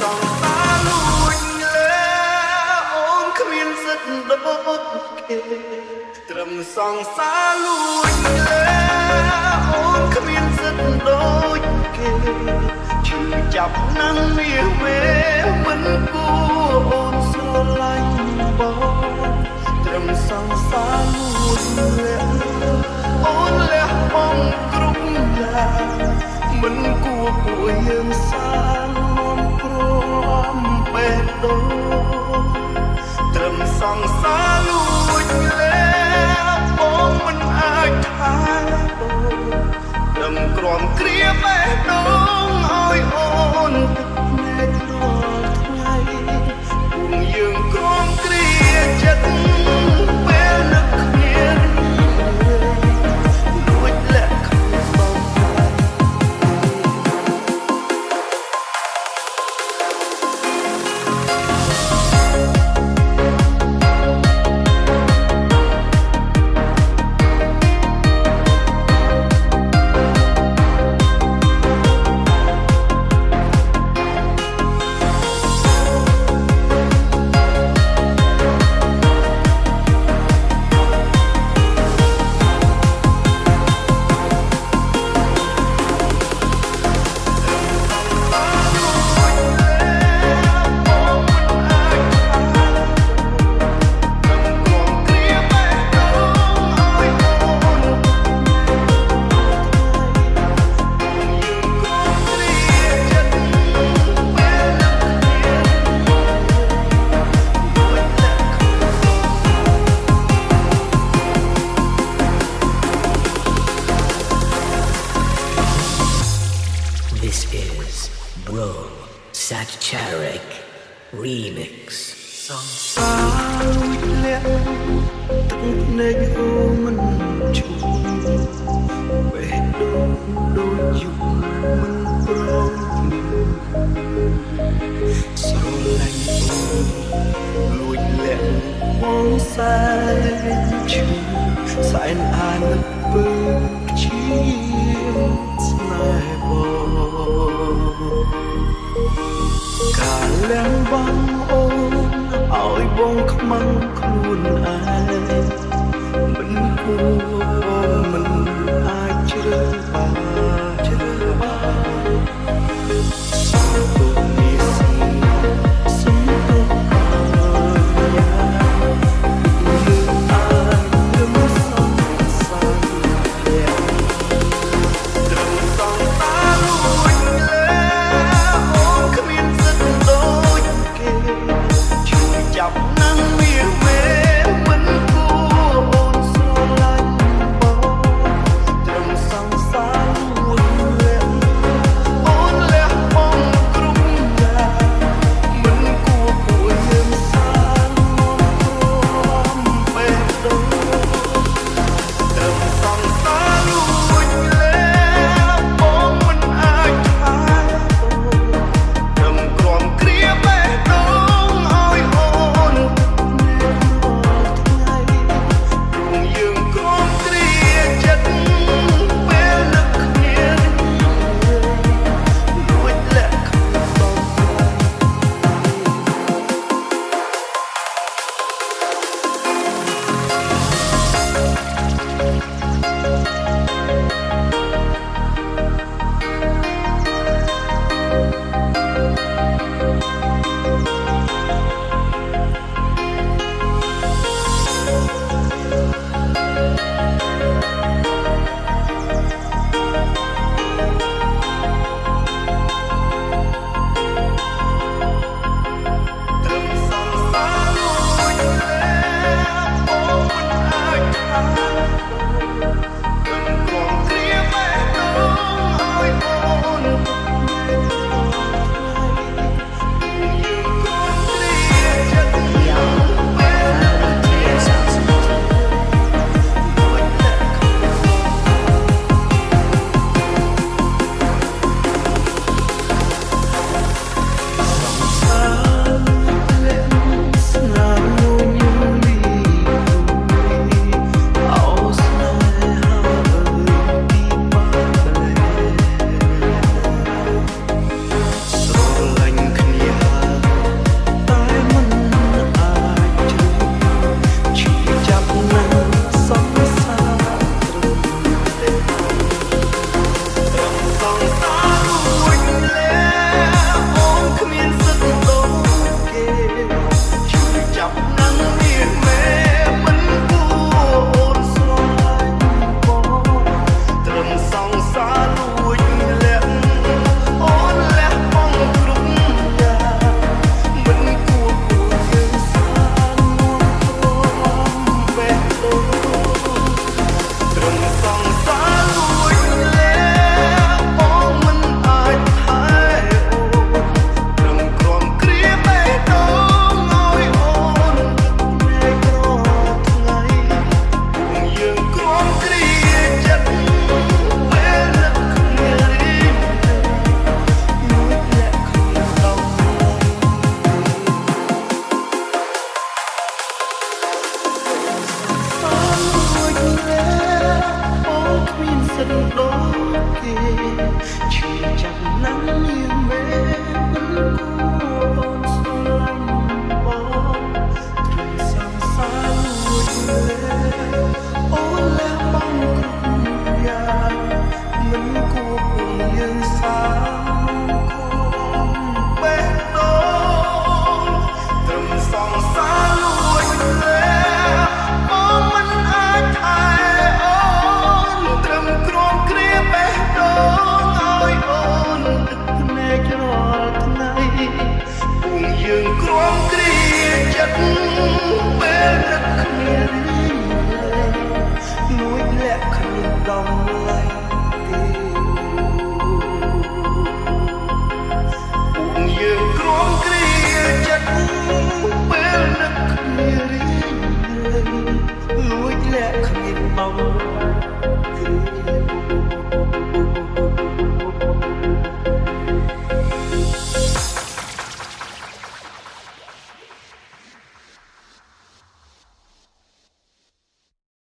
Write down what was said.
សងសាលួចแล้วអូនគ្មានសិទ្ធិដូចគេត្រឹមសងសាលួចแล้วអូនគ្មានសិទ្ធិដូចគេឈឺចាប់ណាស់មាសមេមិនគួរអូនស្រឡាញ់បងត្រឹមសងសាលួចแล้วអូនលះបង់គ្រប់យ៉ាងមិនគួរពួកយើងសាងនាំព្រមបេះដូងត្រឹមសងសាលួចแล้วបងមិនអាចខែបងត្រឹមក្រំគ្រាបេះដូងឲ្យអូនទឹកភ្នែករាល់ថ្ងៃពួកយើងក្រំគ្រាចិត្តពេលនឹកគ្នាលួចលាក់ខ្លួនបង This is Bro Satcharic Remix សងសាលាក់ទឹកភ្នែកអូមិនឈូបេះដូងដូចយូរមិនព្រមស្រឡាញ់អូនលួចលាក់បងសែនឈឺសែនអានពើជាស្នេហ៍បងកាលលះបងអូនឲ្យបងខ្មាំងខ្លួនឯង